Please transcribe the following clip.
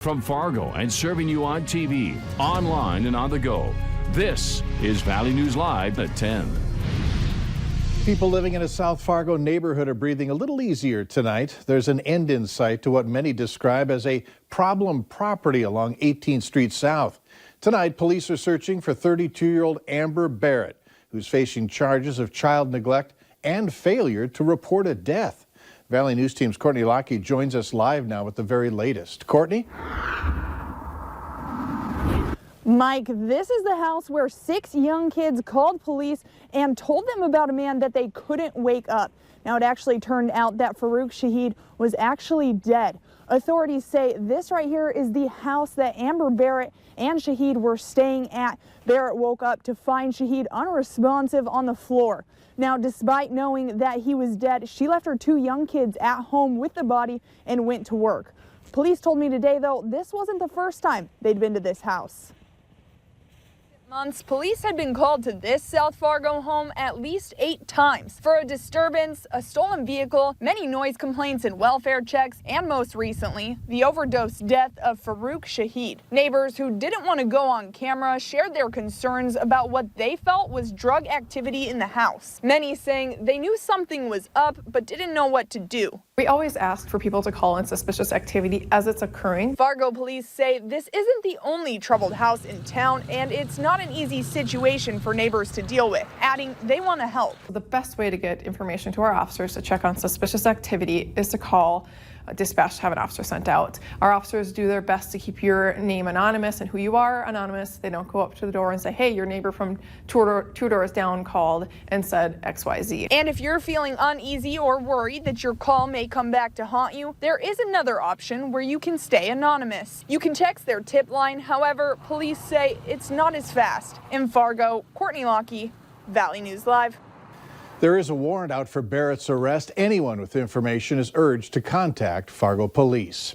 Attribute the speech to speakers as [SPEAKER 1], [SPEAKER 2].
[SPEAKER 1] From Fargo and serving you on TV, online, and on the go, this is Valley News Live at 10.
[SPEAKER 2] People living in a South Fargo neighborhood are breathing a little easier tonight. There's an end in sight to what many describe as a problem property along 18th Street South. Tonight, police are searching for 32-year-old Amber Barrett, who's facing charges of child neglect and failure to report a death. Valley News Team's Courtney Lockey joins us live now with the very latest. Courtney?
[SPEAKER 3] Mike, this is the house where 6 young kids called police and told them about a man that they couldn't wake up. Now, it actually turned out that Fargo January was actually dead. Authorities say this right here is the house that Amber Barrett and Shahid were staying at. Barrett woke up to find Shahid unresponsive on the floor. Now, despite knowing that he was dead, she left her 2 young kids at home with the body and went to work. Police told me today, though, this wasn't the first time they'd been to this house. Months, police had been called to this South Fargo home at least 8 times for a disturbance, a stolen vehicle, many noise complaints and welfare checks, and most recently, the overdose death of Fargo January. Neighbors who didn't want to go on camera shared their concerns about what they felt was drug activity in the house. Many saying they knew something was up but didn't know what to do.
[SPEAKER 4] We always ask for people to call in suspicious activity as it's occurring.
[SPEAKER 3] Fargo police say this isn't the only troubled house in town, and it's not an easy situation for neighbors to deal with, adding they want to help.
[SPEAKER 4] The best way to get information to our officers to check on suspicious activity is to call dispatch to have an officer sent out. Our officers do their best to keep your name anonymous and who you are anonymous. They don't go up to the door and say, hey, your neighbor from two doors down called and said XYZ.
[SPEAKER 3] And if you're feeling uneasy or worried that your call may come back to haunt you, there is another option where you can stay anonymous. You can text their tip line. However, police say it's not as fast. In Fargo, Courtney Lockey, Valley News Live.
[SPEAKER 2] There is a warrant out for Barrett's arrest. Anyone with information is urged to contact Fargo Police.